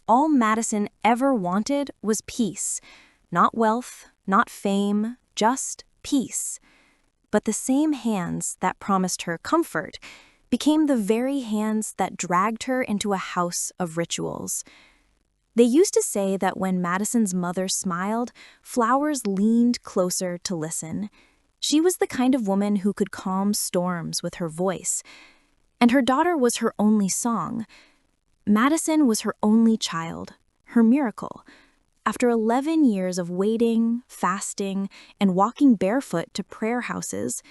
All Madison ever wanted was peace. Not wealth, not fame, just peace. But the same hands that promised her comfort became the very hands that dragged her into a house of rituals. They used to say that when Madison's mother smiled, flowers leaned closer to listen. She was the kind of woman who could calm storms with her voice. And her daughter was her only song. Madison was her only child, her miracle. After 11 years of waiting, fasting, and walking barefoot to prayer houses,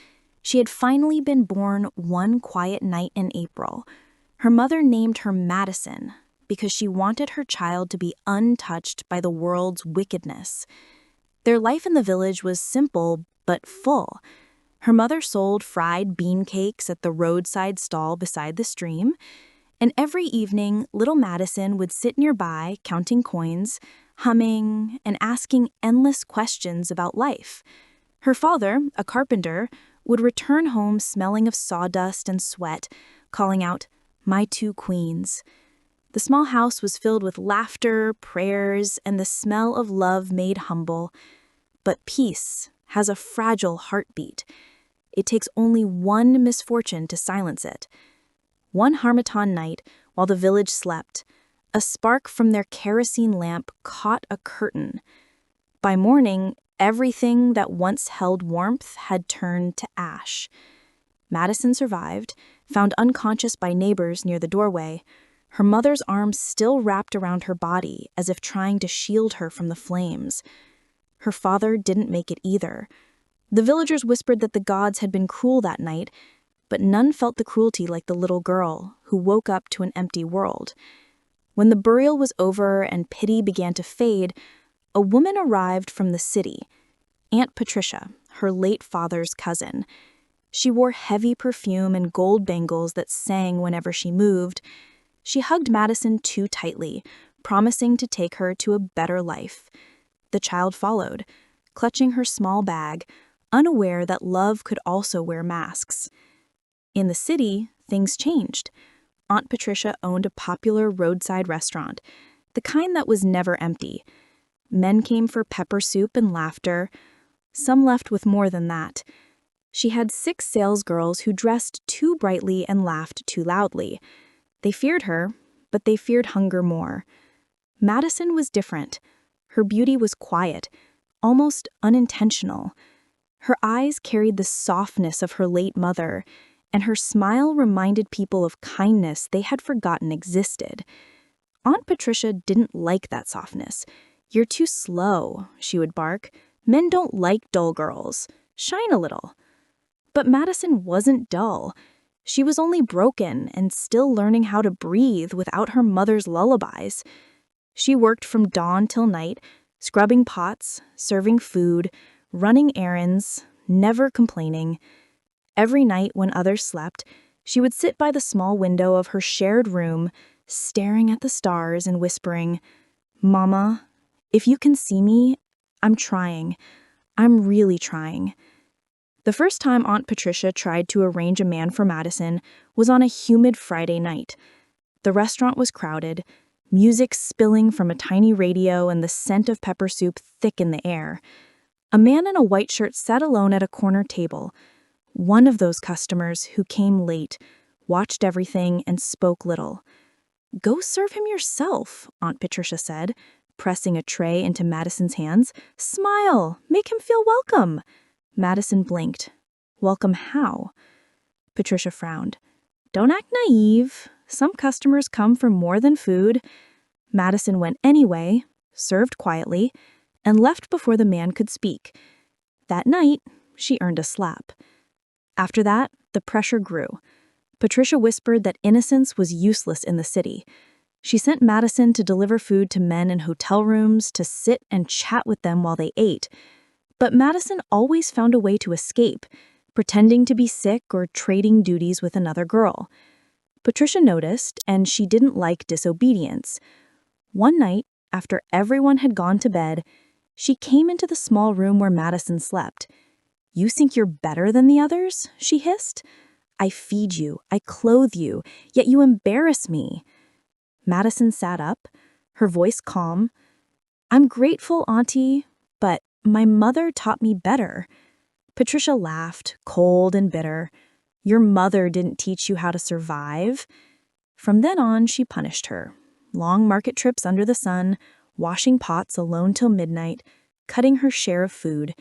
she had finally been born one quiet night in April. Her mother named her Madison because she wanted her child to be untouched by the world's wickedness. Their life in the village was simple but full. Her mother sold fried bean cakes at the roadside stall beside the stream, and every evening, little Madison would sit nearby counting coins, humming, and asking endless questions about life. Her father, a carpenter, would return home smelling of sawdust and sweat, calling out, "My two queens." The small house was filled with laughter, prayers, and the smell of love made humble. But peace has a fragile heartbeat. It takes only one misfortune to silence it. One Harmattan night, while the village slept, a spark from their kerosene lamp caught a curtain. By morning, everything that once held warmth had turned to ash. Madison survived, found unconscious by neighbors near the doorway, her mother's arms still wrapped around her body as if trying to shield her from the flames. Her father didn't make it either. The villagers whispered that the gods had been cruel that night, but none felt the cruelty like the little girl who woke up to an empty world. When the burial was over and pity began to fade, a woman arrived from the city, Aunt Patricia, her late father's cousin. She wore heavy perfume and gold bangles that sang whenever she moved. She hugged Madison too tightly, promising to take her to a better life. The child followed, clutching her small bag, unaware that love could also wear masks. In the city, things changed. Aunt Patricia owned a popular roadside restaurant, the kind that was never empty. Men came for pepper soup and laughter. Some left with more than that. She had 6 salesgirls who dressed too brightly and laughed too loudly. They feared her, but they feared hunger more. Madison was different. Her beauty was quiet, almost unintentional. Her eyes carried the softness of her late mother, and her smile reminded people of kindness they had forgotten existed. Aunt Patricia didn't like that softness. "You're too slow," she would bark. "Men don't like dull girls. Shine a little." But Madison wasn't dull. She was only broken and still learning how to breathe without her mother's lullabies. She worked from dawn till night, scrubbing pots, serving food, running errands, never complaining. Every night when others slept, she would sit by the small window of her shared room, staring at the stars and whispering, "Mama, if you can see me, I'm trying. I'm really trying." The first time Aunt Patricia tried to arrange a man for Madison was on a humid Friday night. The restaurant was crowded, music spilling from a tiny radio and the scent of pepper soup thick in the air. A man in a white shirt sat alone at a corner table. One of those customers who came late, watched everything, and spoke little. "Go serve him yourself," Aunt Patricia said, pressing a tray into Madison's hands. "Smile, make him feel welcome." Madison blinked. "Welcome how?" Patricia frowned. "Don't act naive. Some customers come for more than food." Madison went anyway, served quietly, and left before the man could speak. That night, she earned a slap. After that, the pressure grew. Patricia whispered that innocence was useless in the city. She sent Madison to deliver food to men in hotel rooms, to sit and chat with them while they ate. But Madison always found a way to escape, pretending to be sick or trading duties with another girl. Patricia noticed, and she didn't like disobedience. One night, after everyone had gone to bed, she came into the small room where Madison slept. "You think you're better than the others?" she hissed. "I feed you, I clothe you, yet you embarrass me." Madison sat up, her voice calm. "I'm grateful, Auntie, but my mother taught me better." Patricia laughed, cold and bitter. "Your mother didn't teach you how to survive?" From then on, she punished her. Long market trips under the sun, washing pots alone till midnight, cutting her share of food.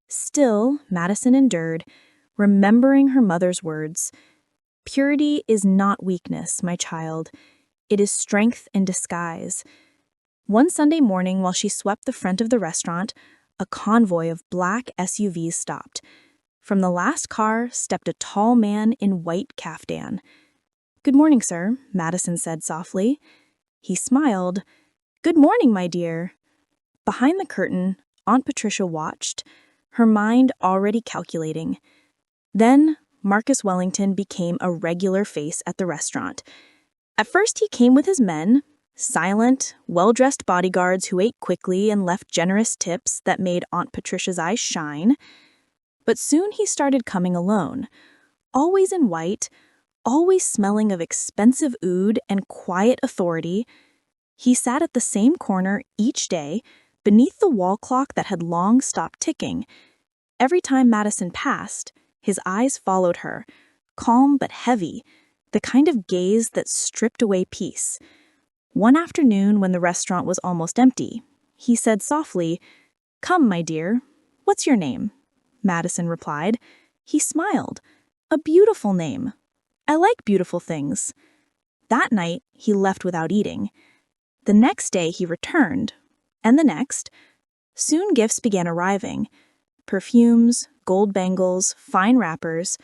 Still, Madison endured, remembering her mother's words. "Purity is not weakness, my child. It is strength in disguise." One Sunday morning, while she swept the front of the restaurant, a convoy of black SUVs stopped. From the last car stepped a tall man in white caftan. "Good morning, sir," Madison said softly. He smiled. "Good morning, my dear." Behind the curtain, Aunt Patricia watched, her mind already calculating. Then Marcus Wellington became a regular face at the restaurant. At first he came with his men, silent, well-dressed bodyguards who ate quickly and left generous tips that made Aunt Patricia's eyes shine. But soon he started coming alone, always in white, always smelling of expensive oud and quiet authority. He sat at the same corner each day, beneath the wall clock that had long stopped ticking. Every time Madison passed, his eyes followed her, calm but heavy, the kind of gaze that stripped away peace. One afternoon, when the restaurant was almost empty, he said softly, "Come, my dear. What's your name?" Madison replied. He smiled. "A beautiful name. I like beautiful things." That night, he left without eating. The next day, he returned, and the next. Soon gifts began arriving. Perfumes, gold bangles, fine wrappers.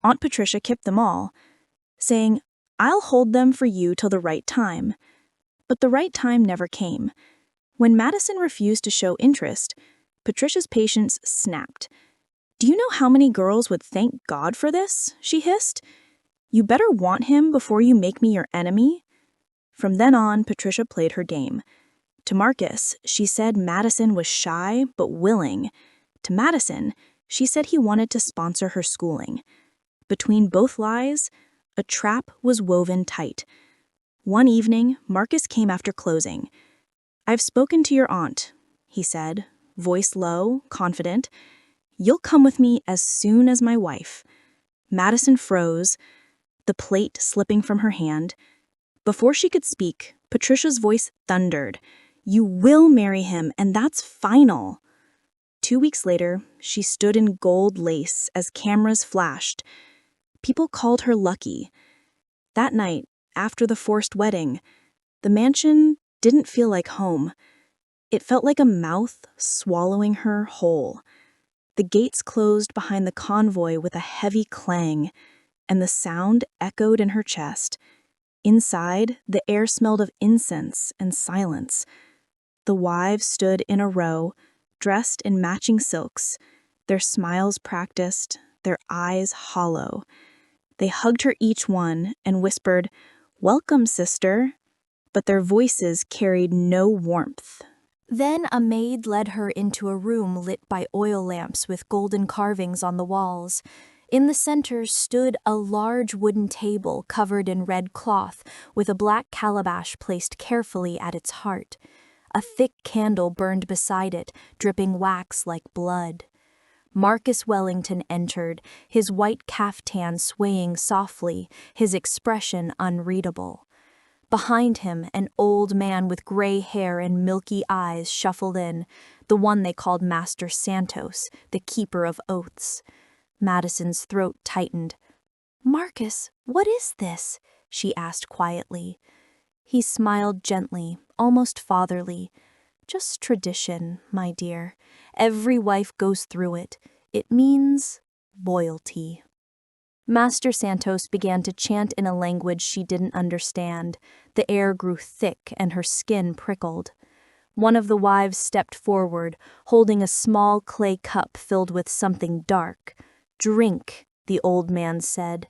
Aunt Patricia kept them all, saying, "I'll hold them for you till the right time." But the right time never came. When Madison refused to show interest, Patricia's patience snapped. "Do you know how many girls would thank God for this?" she hissed. "You better want him before you make me your enemy." From then on, Patricia played her game. To Marcus, she said Madison was shy but willing. To Madison, she said he wanted to sponsor her schooling. Between both lies, a trap was woven tight. One evening, Marcus came after closing. "I've spoken to your aunt," he said, voice low, confident. "You'll come with me as soon as my wife." Madison froze, the plate slipping from her hand. Before she could speak, Patricia's voice thundered. "You will marry him, and that's final." 2 weeks later, she stood in gold lace as cameras flashed. People called her lucky. That night, after the forced wedding, the mansion didn't feel like home. It felt like a mouth swallowing her whole. The gates closed behind the convoy with a heavy clang, and the sound echoed in her chest. Inside, the air smelled of incense and silence. The wives stood in a row, dressed in matching silks, their smiles practiced, their eyes hollow. They hugged her each one and whispered, "Welcome, sister," but their voices carried no warmth. Then a maid led her into a room lit by oil lamps with golden carvings on the walls. In the center stood a large wooden table covered in red cloth, with a black calabash placed carefully at its heart. A thick candle burned beside it, dripping wax like blood. Marcus Wellington entered, his white caftan swaying softly, his expression unreadable. Behind him, an old man with gray hair and milky eyes shuffled in, the one they called Master Santos, the keeper of oaths. Madison's throat tightened. "Marcus, what is this?" she asked quietly. He smiled gently, almost fatherly. "Just tradition, my dear. Every wife goes through it. It means loyalty." Master Santos began to chant in a language she didn't understand. The air grew thick and her skin prickled. One of the wives stepped forward, holding a small clay cup filled with something dark. "Drink," the old man said.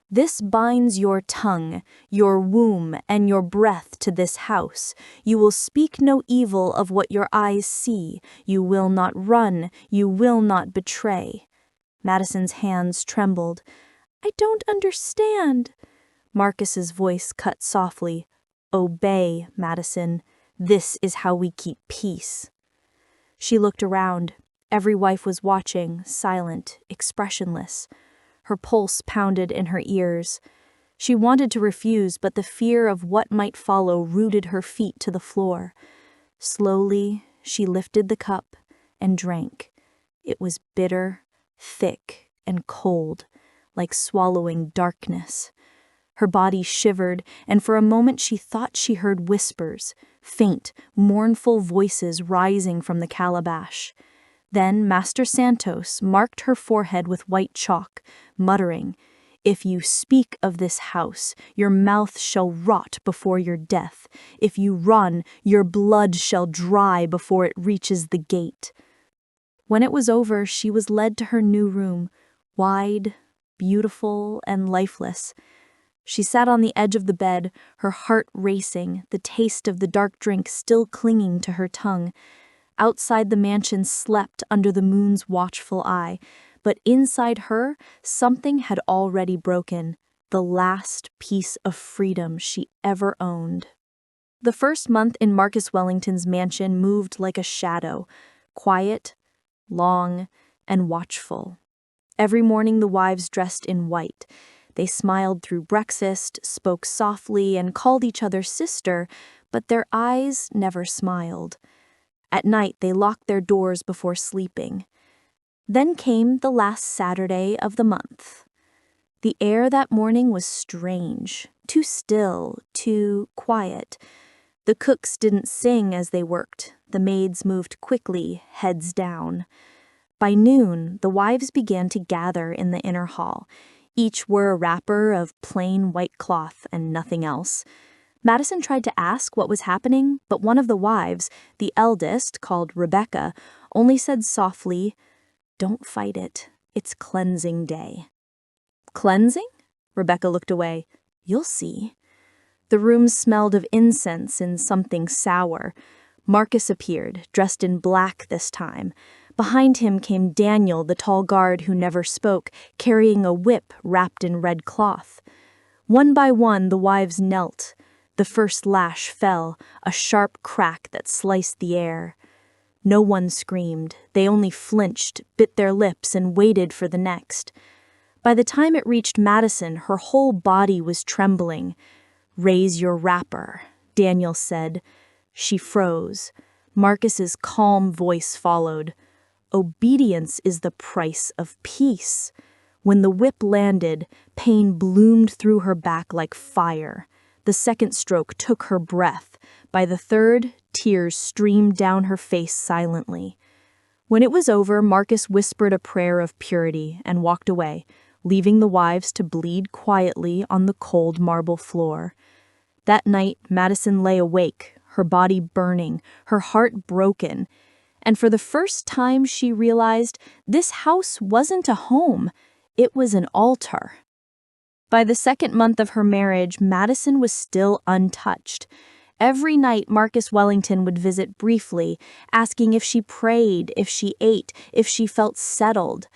"This binds your tongue, your womb, and your breath to this house. You will speak no evil of what your eyes see. You will not run. You will not betray." Madison's hands trembled. "I don't understand." Marcus's voice cut softly. "Obey, Madison. This is how we keep peace." She looked around. Every wife was watching, silent, expressionless. Her pulse pounded in her ears. She wanted to refuse, but the fear of what might follow rooted her feet to the floor. Slowly, she lifted the cup and drank. It was bitter, thick, and cold, like swallowing darkness. Her body shivered, and for a moment she thought she heard whispers, faint, mournful voices rising from the calabash. Then Master Santos marked her forehead with white chalk, muttering, "If you speak of this house, your mouth shall rot before your death. If you run, your blood shall dry before it reaches the gate." When it was over, she was led to her new room, wide, beautiful, and lifeless. She sat on the edge of the bed, her heart racing, the taste of the dark drink still clinging to her tongue. Outside the mansion slept under the moon's watchful eye, but inside her, something had already broken, the last piece of freedom she ever owned. The first month in Marcus Wellington's mansion moved like a shadow, quiet, long, and watchful. Every morning the wives dressed in white. They smiled through breakfast, spoke softly, and called each other sister, but their eyes never smiled. At night they locked their doors before sleeping. Then came the last Saturday of the month. The air that morning was strange, too still, too quiet. The cooks didn't sing as they worked. The maids moved quickly, heads down. By noon, the wives began to gather in the inner hall. Each wore a wrapper of plain white cloth and nothing else. Madison tried to ask what was happening, but one of the wives, the eldest, called Rebecca, only said softly, "Don't fight it. It's cleansing day." "Cleansing?" Rebecca looked away. "You'll see." The room smelled of incense and something sour. Marcus appeared, dressed in black this time. Behind him came Daniel, the tall guard who never spoke, carrying a whip wrapped in red cloth. One by one, the wives knelt. The first lash fell, a sharp crack that sliced the air. No one screamed. They only flinched, bit their lips, and waited for the next. By the time it reached Madison, her whole body was trembling. "Raise your wrapper," Daniel said. She froze. Marcus's calm voice followed. "Obedience is the price of peace." When the whip landed, pain bloomed through her back like fire. The second stroke took her breath. By the third, tears streamed down her face silently. When it was over, Marcus whispered a prayer of purity and walked away, leaving the wives to bleed quietly on the cold marble floor. That night, Madison lay awake, her body burning, her heart broken. And for the first time she realized this house wasn't a home, it was an altar. By the second month of her marriage, Madison was still untouched. Every night Marcus Wellington would visit briefly, asking if she prayed, if she ate, if she felt settled.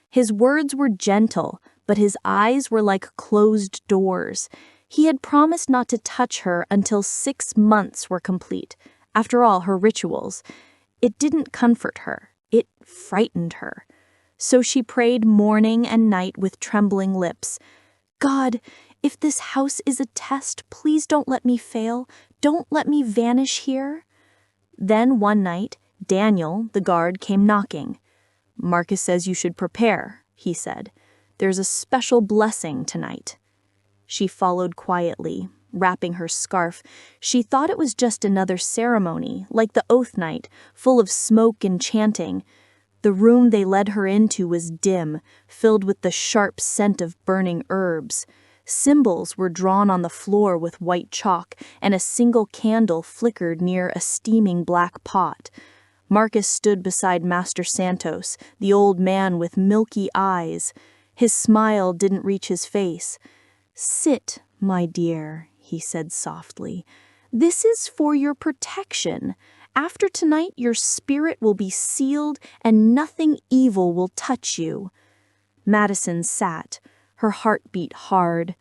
His words were gentle, but his eyes were like closed doors. He had promised not to touch her until 6 months were complete. After all, her rituals. It didn't comfort her. It frightened her. So she prayed morning and night with trembling lips. "God, if this house is a test, please don't let me fail. Don't let me vanish here." Then one night, Daniel, the guard, came knocking. "Marcus says you should prepare," he said. "There's a special blessing tonight." She followed quietly, wrapping her scarf. She thought it was just another ceremony, like the oath night, full of smoke and chanting. The room they led her into was dim, filled with the sharp scent of burning herbs. Symbols were drawn on the floor with white chalk, and a single candle flickered near a steaming black pot. Marcus stood beside Master Santos, the old man with milky eyes. His smile didn't reach his face. "Sit, my dear," he said softly. "This is for your protection. After tonight, your spirit will be sealed and nothing evil will touch you." Madison sat. Her heart beat hard.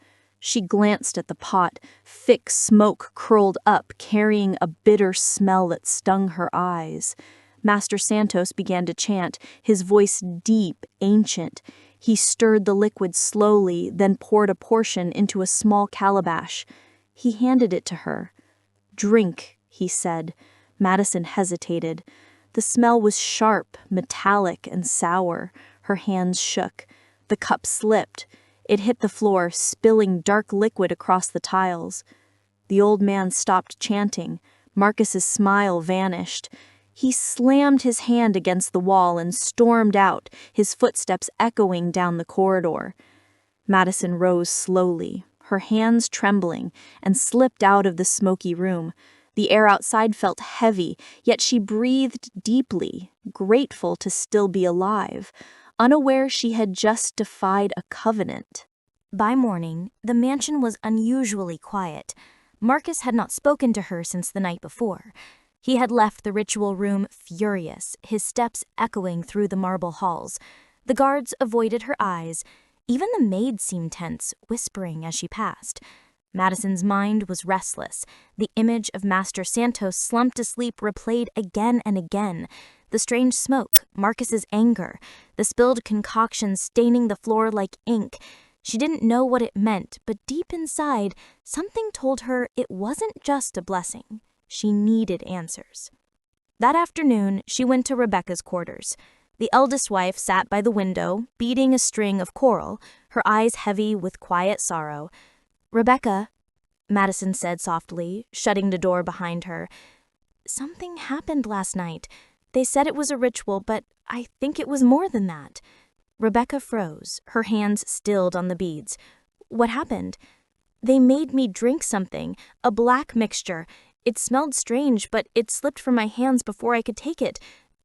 She glanced at the pot. Thick smoke curled up, carrying a bitter smell that stung her eyes. Master Santos began to chant, his voice deep, ancient. He stirred the liquid slowly, then poured a portion into a small calabash. He handed it to her. "Drink," he said. Madison hesitated. The smell was sharp, metallic, and sour. Her hands shook. The cup slipped. It hit the floor, spilling dark liquid across the tiles. The old man stopped chanting. Marcus's smile vanished. He slammed his hand against the wall and stormed out, his footsteps echoing down the corridor. Madison rose slowly, her hands trembling, and slipped out of the smoky room. The air outside felt heavy, yet she breathed deeply, grateful to still be alive, unaware she had just defied a covenant. By morning, the mansion was unusually quiet. Marcus had not spoken to her since the night before. He had left the ritual room furious, his steps echoing through the marble halls. The guards avoided her eyes. Even the maid seemed tense, whispering as she passed. Madison's mind was restless. The image of Master Santos slumped asleep replayed again and again. The strange smoke, Marcus's anger, the spilled concoction staining the floor like ink. She didn't know what it meant, but deep inside, something told her it wasn't just a blessing. She needed answers. That afternoon, she went to Rebecca's quarters. The eldest wife sat by the window, beating a string of coral, her eyes heavy with quiet sorrow. "Rebecca," Madison said softly, shutting the door behind her. "Something happened last night. They said it was a ritual, but I think it was more than that." Rebecca froze, her hands stilled on the beads. "What happened?" "They made me drink something, a black mixture. It smelled strange, but it slipped from my hands before I could take it.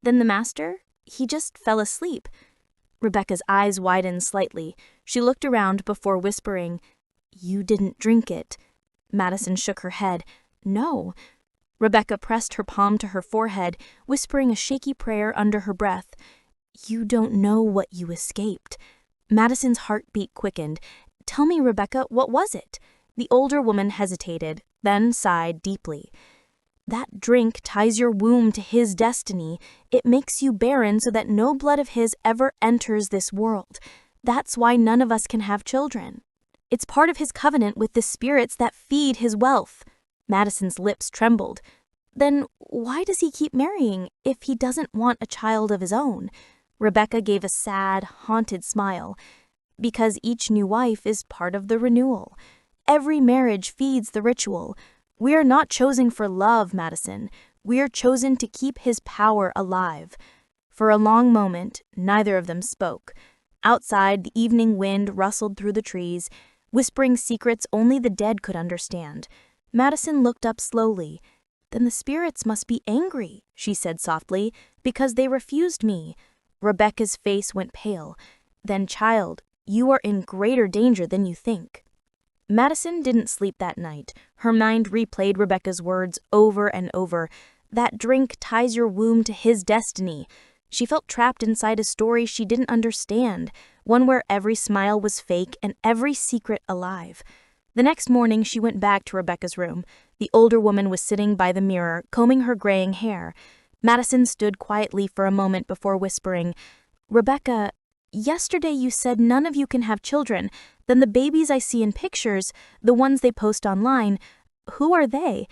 Then the master, he just fell asleep." Rebecca's eyes widened slightly. She looked around before whispering, "You didn't drink it." Madison shook her head. "No." Rebecca pressed her palm to her forehead, whispering a shaky prayer under her breath. "You don't know what you escaped." Madison's heartbeat quickened. "Tell me, Rebecca, what was it?" The older woman hesitated, then sighed deeply. "That drink ties your womb to his destiny. It makes you barren so that no blood of his ever enters this world. That's why none of us can have children. It's part of his covenant with the spirits that feed his wealth." Madison's lips trembled. "Then why does he keep marrying if he doesn't want a child of his own?" Rebecca gave a sad, haunted smile. "Because each new wife is part of the renewal. Every marriage feeds the ritual. We are not chosen for love, Madison. We are chosen to keep his power alive." For a long moment, neither of them spoke. Outside, the evening wind rustled through the trees, whispering secrets only the dead could understand. Madison looked up slowly. "Then the spirits must be angry," she said softly, "because they refused me." Rebecca's face went pale. "Then, child, you are in greater danger than you think." Madison didn't sleep that night. Her mind replayed Rebecca's words over and over. That drink ties your womb to his destiny. She felt trapped inside a story she didn't understand, one where every smile was fake and every secret alive. The next morning, she went back to Rebecca's room. The older woman was sitting by the mirror, combing her graying hair. Madison stood quietly for a moment before whispering, "Rebecca, yesterday you said none of you can have children. Then the babies I see in pictures, the ones they post online, who are they?"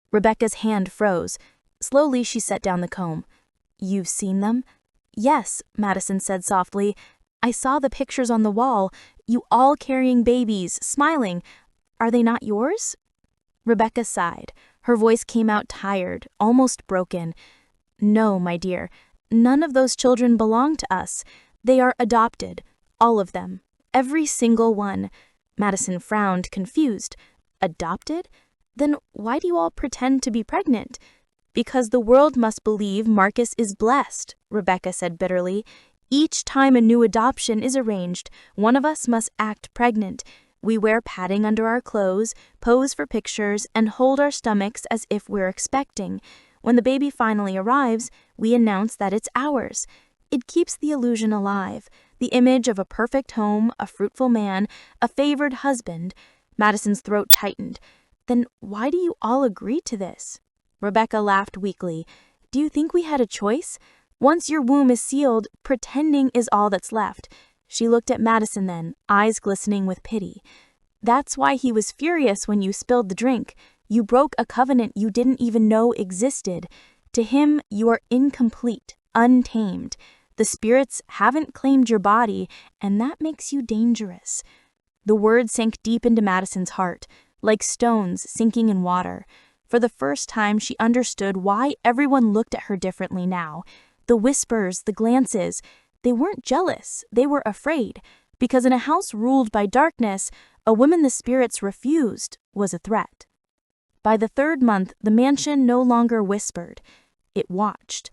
Rebecca's hand froze. Slowly, she set down the comb. "You've seen them?" "Yes," Madison said softly. "I saw the pictures on the wall, you all carrying babies, smiling. Are they not yours?" Rebecca sighed. Her voice came out tired, almost broken. "No, my dear, none of those children belong to us. They are adopted, all of them, every single one." Madison frowned, confused. "Adopted? Then why do you all pretend to be pregnant?" "Because the world must believe Marcus is blessed," Rebecca said bitterly. "Each time a new adoption is arranged, one of us must act pregnant. We wear padding under our clothes, pose for pictures, and hold our stomachs as if we're expecting. When the baby finally arrives, we announce that it's ours. It keeps the illusion alive, the image of a perfect home, a fruitful man, a favored husband. Madison's throat tightened. "Then why do you all agree to this?" Rebecca laughed weakly. "Do you think we had a choice? Once your womb is sealed, pretending is all that's left." She looked at Madison then, eyes glistening with pity. "That's why he was furious when you spilled the drink. You broke a covenant you didn't even know existed. To him, you are incomplete, untamed. The spirits haven't claimed your body, and that makes you dangerous." The words sank deep into Madison's heart, like stones sinking in water. For the first time, she understood why everyone looked at her differently now. The whispers, the glances, they weren't jealous, they were afraid. Because in a house ruled by darkness, a woman the spirits refused was a threat. By the 3rd month, the mansion no longer whispered. It watched.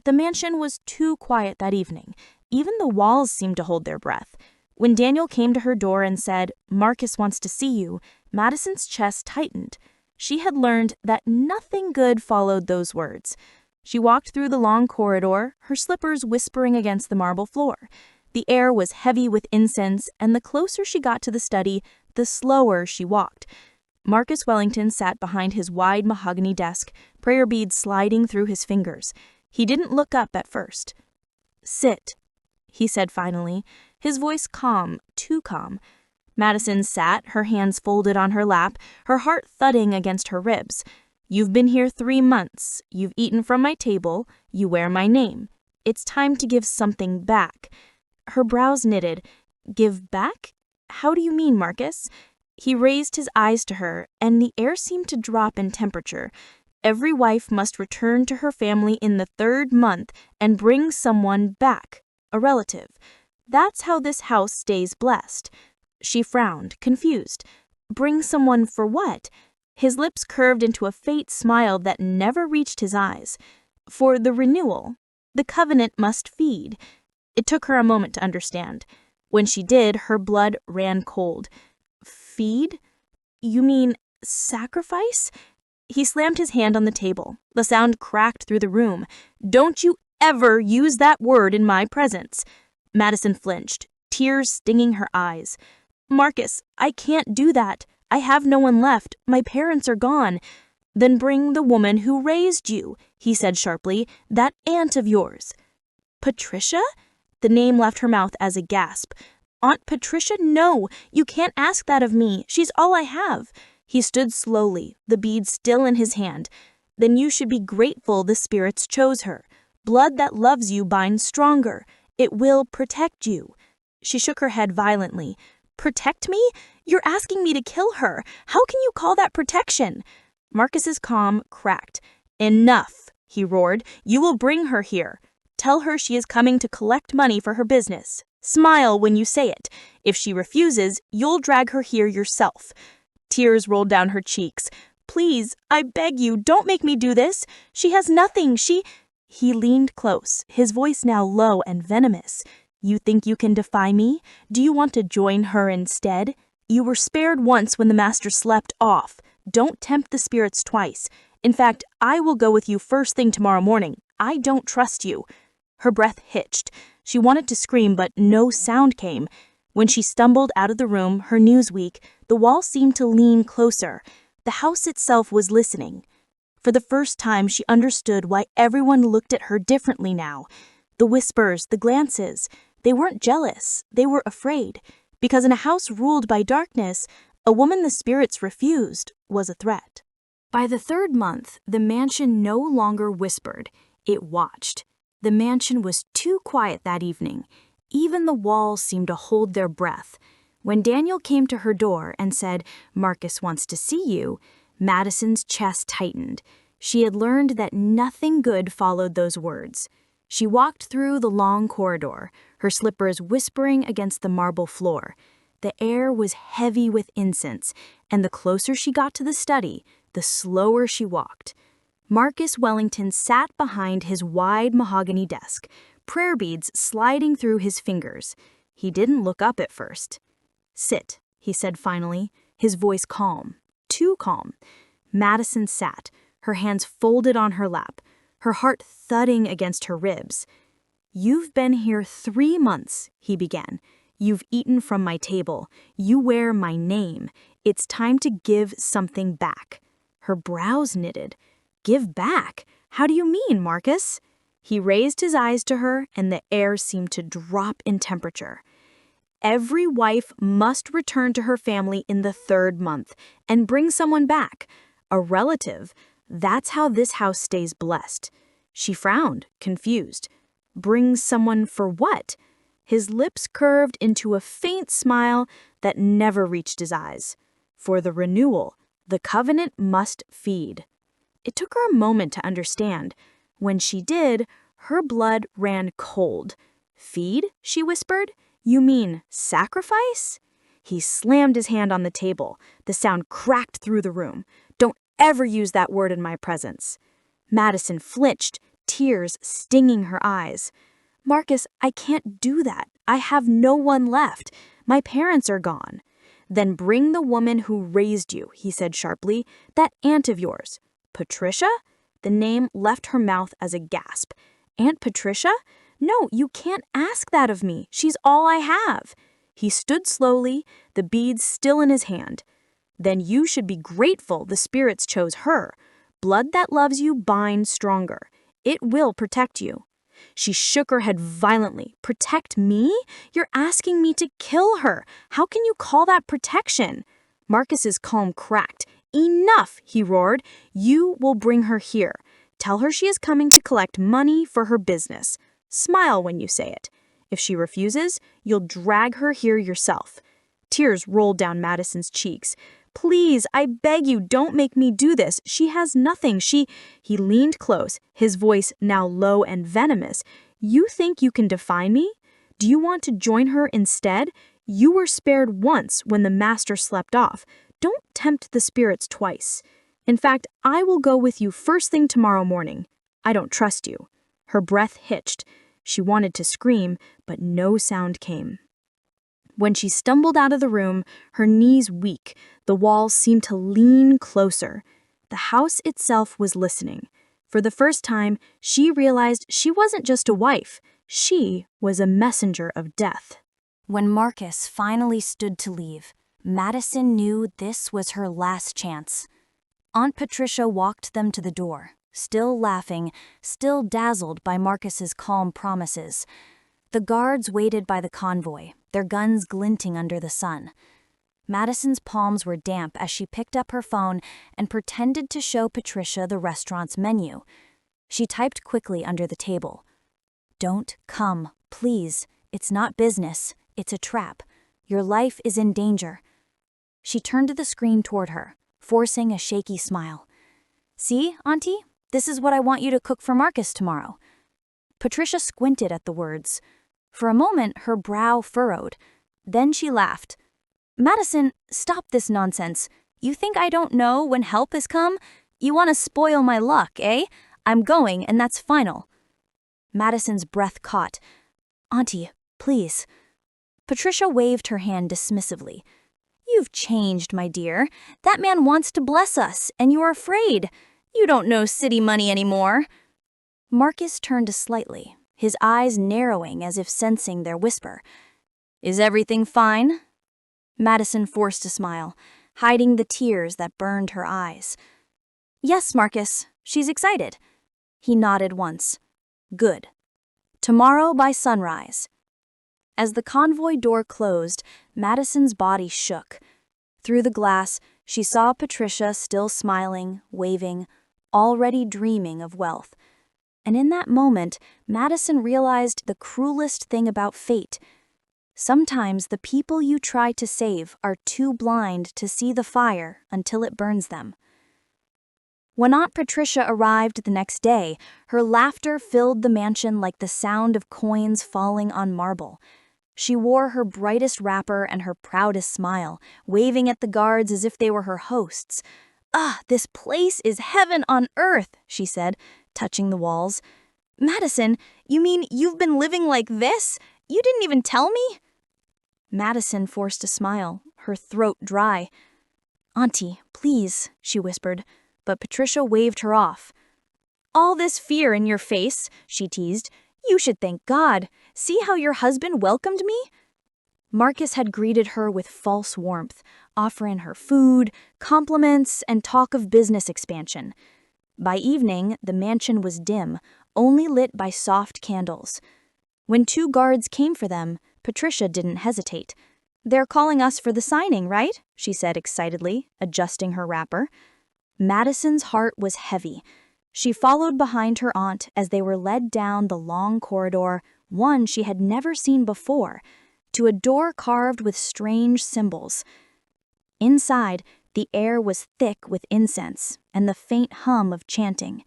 The mansion was too quiet that evening. Even the walls seemed to hold their breath. When Daniel came to her door and said, "Marcus wants to see you," Madison's chest tightened. She had learned that nothing good followed those words. She walked through the long corridor, her slippers whispering against the marble floor. The air was heavy with incense, and the closer she got to the study, the slower she walked. Marcus Wellington sat behind his wide mahogany desk, prayer beads sliding through his fingers. He didn't look up at first. "Sit," he said finally, his voice calm, too calm. Madison sat, her hands folded on her lap, her heart thudding against her ribs. "You've been here 3 months. You've eaten from my table. You wear my name. It's time to give something back." Her brows knitted. "Give back? How do you mean, Marcus?" He raised his eyes to her, and the air seemed to drop in temperature. "Every wife must return to her family in the 3rd month and bring someone back, a relative. That's how this house stays blessed." She frowned, confused. "Bring someone for what?" His lips curved into a faint smile that never reached his eyes. "For the renewal. The covenant must feed." It took her a moment to understand. When she did, her blood ran cold. "Feed? You mean sacrifice?" He slammed his hand on the table. The sound cracked through the room. "Don't you ever use that word in my presence." Madison flinched, tears stinging her eyes. "Marcus, I can't do that. I have no one left. My parents are gone." "Then bring the woman who raised you," he said sharply, "that aunt of yours." "Patricia?" The name left her mouth as a gasp. "Aunt Patricia? No, you can't ask that of me. She's all I have." He stood slowly, the bead still in his hand. "Then you should be grateful the spirits chose her. Blood that loves you binds stronger. It will protect you." She shook her head violently. "Protect me? You're asking me to kill her. How can you call that protection?" Marcus's calm cracked. "Enough," he roared. "You will bring her here. Tell her she is coming to collect money for her business. Smile when you say it. If she refuses, you'll drag her here yourself." Tears rolled down her cheeks. "Please, I beg you, don't make me do this. She has nothing. He leaned close, his voice now low and venomous. "You think you can defy me? Do you want to join her instead? You were spared once when the master slept off. Don't tempt the spirits twice. In fact, I will go with you first thing tomorrow morning. I don't trust you." Her breath hitched. She wanted to scream, but no sound came. When she stumbled out of the room, her news weak, the wall seemed to lean closer. The house itself was listening. For the first time, she understood why everyone looked at her differently now. The whispers, the glances, they weren't jealous, they were afraid. Because in a house ruled by darkness, a woman the spirits refused was a threat. By the 3rd month, the mansion no longer whispered. It watched. The mansion was too quiet that evening. Even the walls seemed to hold their breath. When Daniel came to her door and said, "Marcus wants to see you," Madison's chest tightened. She had learned that nothing good followed those words. She walked through the long corridor, her slippers whispering against the marble floor. The air was heavy with incense, and the closer she got to the study, the slower she walked. Marcus Wellington sat behind his wide mahogany desk, prayer beads sliding through his fingers. He didn't look up at first. "Sit," he said finally, his voice calm, too calm. Madison sat, her hands folded on her lap, her heart thudding against her ribs. "You've been here 3 months," he began. You've eaten from my table. You wear my name. It's time to give something back." Her brows knitted. "Give back? How do you mean, Marcus?" He raised his eyes to her, and the air seemed to drop in temperature. "Every wife must return to her family in the 3rd month and bring someone back, a relative. That's how this house stays blessed." She frowned, confused. "Bring someone for what?" His lips curved into a faint smile that never reached his eyes. "For the renewal, the covenant must feed." It took her a moment to understand. When she did, her blood ran cold. "Feed?" she whispered. "You mean sacrifice?" He slammed his hand on the table. The sound cracked through the room. "Don't ever use that word in my presence." Madison flinched, tears stinging her eyes. "Marcus, I can't do that. I have no one left. My parents are gone." "Then bring the woman who raised you," he said sharply. "That aunt of yours." "Patricia?" The name left her mouth as a gasp. "Aunt Patricia? No, you can't ask that of me. She's all I have." He stood slowly, the beads still in his hand. "Then you should be grateful the spirits chose her. Blood that loves you binds stronger. It will protect you." She shook her head violently. "Protect me? You're asking me to kill her. How can you call that protection?" Marcus's calm cracked. "Enough," he roared. "You will bring her here. Tell her she is coming to collect money for her business. Smile when you say it. If she refuses, you'll drag her here yourself." Tears rolled down Madison's cheeks. "Please, I beg you, don't make me do this. She has nothing. He leaned close, his voice now low and venomous. "You think you can define me? Do you want to join her instead? You were spared once when the master slept off. Don't tempt the spirits twice. In fact, I will go with you first thing tomorrow morning. I don't trust you." Her breath hitched. She wanted to scream, but no sound came. When she stumbled out of the room, her knees weak, the walls seemed to lean closer. The house itself was listening. For the first time, she realized she wasn't just a wife. She was a messenger of death. When Marcus finally stood to leave, Madison knew this was her last chance. Aunt Patricia walked them to the door, still laughing, still dazzled by Marcus's calm promises. The guards waited by the convoy, their guns glinting under the sun. Madison's palms were damp as she picked up her phone and pretended to show Patricia the restaurant's menu. She typed quickly under the table. "Don't come, please. It's not business. It's a trap. Your life is in danger." She turned to the screen toward her, forcing a shaky smile. "See, Auntie? This is what I want you to cook for Marcus tomorrow." Patricia squinted at the words. For a moment, her brow furrowed. Then she laughed. "Madison, stop this nonsense. You think I don't know when help has come? You want to spoil my luck, eh? I'm going, and that's final." Madison's breath caught. "Auntie, please." Patricia waved her hand dismissively. "You've changed, my dear. That man wants to bless us, and you're afraid. You don't know city money anymore." Marcus turned slightly, his eyes narrowing as if sensing their whisper. "Is everything fine?" Madison forced a smile, hiding the tears that burned her eyes. "Yes, Marcus, she's excited." He nodded once. "Good. Tomorrow by sunrise." As the convoy door closed, Madison's body shook. Through the glass, she saw Patricia still smiling, waving, already dreaming of wealth. And in that moment, Madison realized the cruelest thing about fate. Sometimes the people you try to save are too blind to see the fire until it burns them. When Aunt Patricia arrived the next day, her laughter filled the mansion like the sound of coins falling on marble. She wore her brightest wrapper and her proudest smile, waving at the guards as if they were her hosts. "Ah, this place is heaven on earth," she said, touching the walls. "Madison, you mean you've been living like this? You didn't even tell me?" Madison forced a smile, her throat dry. "Auntie, please," she whispered, but Patricia waved her off. "All this fear in your face," she teased. "You should thank God. See how your husband welcomed me?" Marcus had greeted her with false warmth, offering her food, compliments, and talk of business expansion. By evening, the mansion was dim, only lit by soft candles. When 2 guards came for them, Patricia didn't hesitate. "They're calling us for the signing, right?" she said excitedly, adjusting her wrapper. Madison's heart was heavy. She followed behind her aunt as they were led down the long corridor, one she had never seen before, to a door carved with strange symbols. Inside, the air was thick with incense and the faint hum of chanting.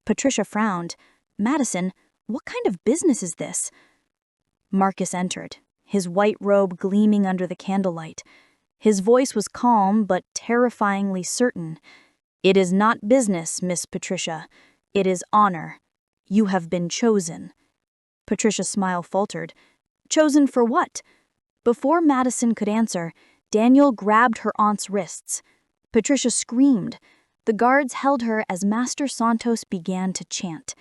Patricia frowned. "Madison, what kind of business is this?" Marcus entered, his white robe gleaming under the candlelight. His voice was calm but terrifyingly certain. "It is not business, Miss Patricia. It is honor. You have been chosen." Patricia's smile faltered. "Chosen for what?" Before Madison could answer, Daniel grabbed her aunt's wrists. Patricia screamed. The guards held her as Master Santos began to chant.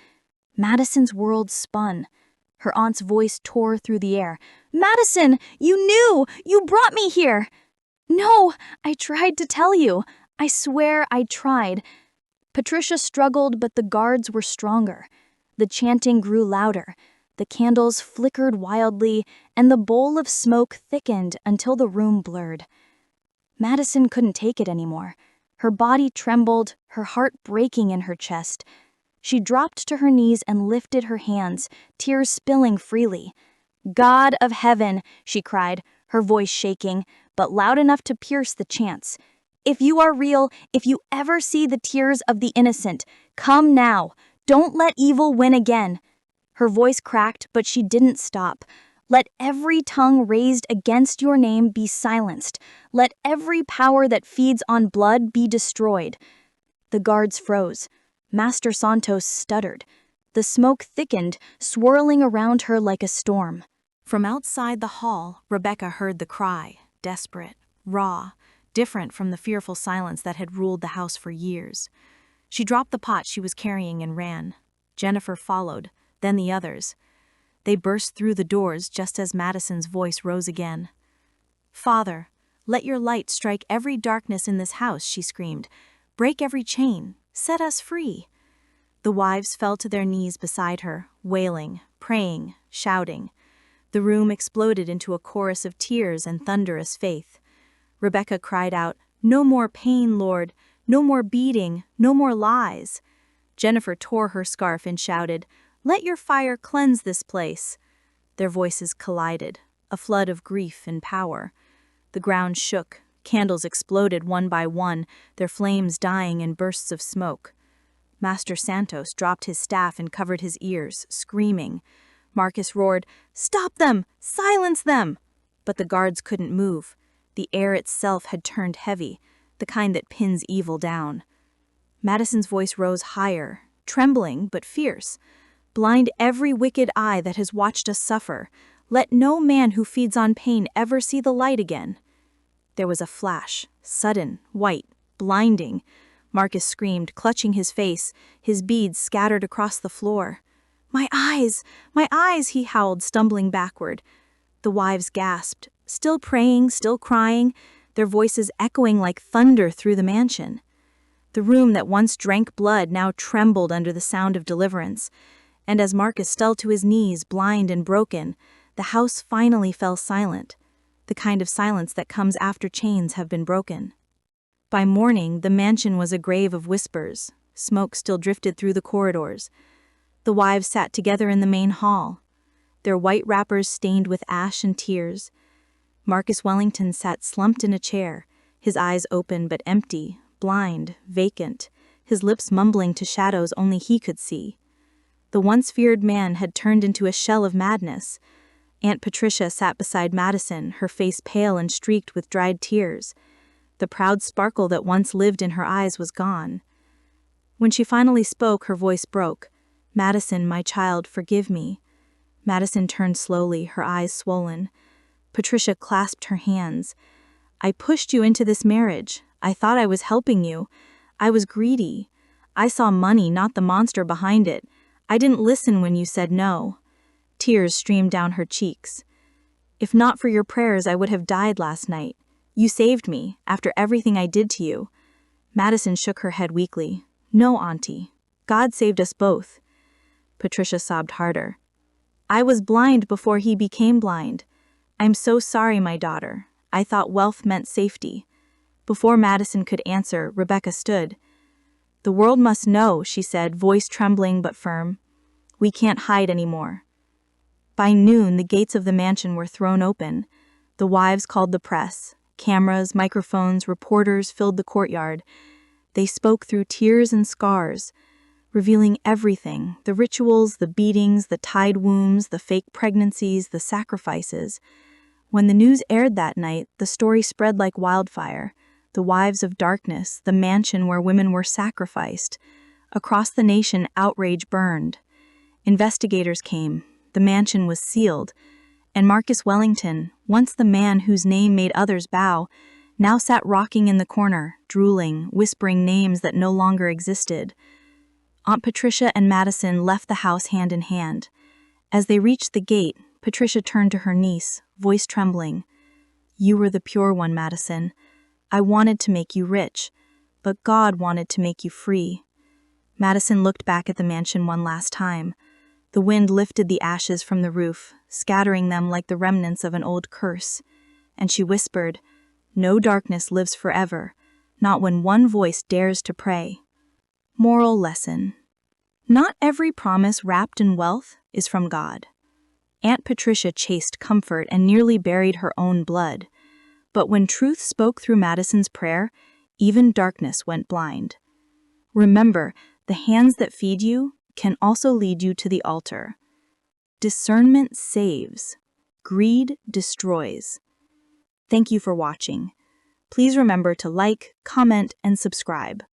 Madison's world spun. Her aunt's voice tore through the air. "Madison, you knew! You brought me here!" "No, I tried to tell you. I swear I tried." Patricia struggled, but the guards were stronger. The chanting grew louder. The candles flickered wildly, and the bowl of smoke thickened until the room blurred. Madison couldn't take it anymore. Her body trembled, her heart breaking in her chest. She dropped to her knees and lifted her hands, tears spilling freely. "God of heaven," she cried, her voice shaking, but loud enough to pierce the chants. "If you are real, if you ever see the tears of the innocent, come now. Don't let evil win again." Her voice cracked, but she didn't stop. "Let every tongue raised against your name be silenced. Let every power that feeds on blood be destroyed." The guards froze. Master Santos stuttered. The smoke thickened, swirling around her like a storm. From outside the hall, Rebecca heard the cry, desperate, raw, different from the fearful silence that had ruled the house for years. She dropped the pot she was carrying and ran. Jennifer followed, then the others. They burst through the doors just as Madison's voice rose again. "Father, let your light strike every darkness in this house," she screamed. "Break every chain. Set us free." The wives fell to their knees beside her, wailing, praying, shouting. The room exploded into a chorus of tears and thunderous faith. Rebecca cried out, "No more pain, Lord. No more beating. No more lies." Jennifer tore her scarf and shouted, "Let your fire cleanse this place." Their voices collided, a flood of grief and power. The ground shook, candles exploded one by one, their flames dying in bursts of smoke. Master Santos dropped his staff and covered his ears, screaming. Marcus roared, "Stop them! Silence them!" But the guards couldn't move. The air itself had turned heavy, the kind that pins evil down. Madison's voice rose higher, trembling but fierce. "Blind every wicked eye that has watched us suffer. Let no man who feeds on pain ever see the light again." There was a flash, sudden, white, blinding. Marcus screamed, clutching his face, his beads scattered across the floor. My eyes, he howled, stumbling backward. The wives gasped, still praying, still crying, their voices echoing like thunder through the mansion. The room that once drank blood now trembled under the sound of deliverance. And as Marcus fell to his knees, blind and broken, the house finally fell silent, the kind of silence that comes after chains have been broken. By morning, the mansion was a grave of whispers. Smoke still drifted through the corridors. The wives sat together in the main hall, their white wrappers stained with ash and tears. Marcus Wellington sat slumped in a chair, his eyes open but empty, blind, vacant, his lips mumbling to shadows only he could see. The once feared man had turned into a shell of madness. Aunt Patricia sat beside Madison, her face pale and streaked with dried tears. The proud sparkle that once lived in her eyes was gone. When she finally spoke, her voice broke. "Madison, my child, forgive me." Madison turned slowly, her eyes swollen. Patricia clasped her hands. "I pushed you into this marriage. I thought I was helping you. I was greedy. I saw money, not the monster behind it. I didn't listen when you said no." Tears streamed down her cheeks. If not for your prayers, I would have died last night. You saved me, after everything I did to you." Madison shook her head weakly. "No, Auntie. God saved us both." Patricia sobbed harder. "I was blind before he became blind. I'm so sorry, my daughter. I thought wealth meant safety." Before Madison could answer, Rebecca stood. "The world must know," she said, voice trembling but firm. "We can't hide anymore." By noon, the gates of the mansion were thrown open. The wives called the press. Cameras, microphones, reporters filled the courtyard. They spoke through tears and scars, revealing everything: the rituals, the beatings, the tied wombs, the fake pregnancies, the sacrifices. When the news aired that night, the story spread like wildfire. The wives of darkness, the mansion where women were sacrificed. Across the nation, outrage burned. Investigators came. The mansion was sealed. And Marcus Wellington, once the man whose name made others bow, now sat rocking in the corner, drooling, whispering names that no longer existed. Aunt Patricia and Madison left the house hand in hand. As they reached the gate, Patricia turned to her niece, voice trembling. "You were the pure one, Madison. I wanted to make you rich, but God wanted to make you free." Madison looked back at the mansion one last time. The wind lifted the ashes from the roof, scattering them like the remnants of an old curse. And she whispered, "No darkness lives forever, not when one voice dares to pray." Moral lesson: not every promise wrapped in wealth is from God. Aunt Patricia chased comfort and nearly buried her own blood. But when truth spoke through Madison's prayer, even darkness went blind. Remember, the hands that feed you can also lead you to the altar. Discernment saves. Greed destroys. Thank you for watching. Please remember to like, comment, and subscribe.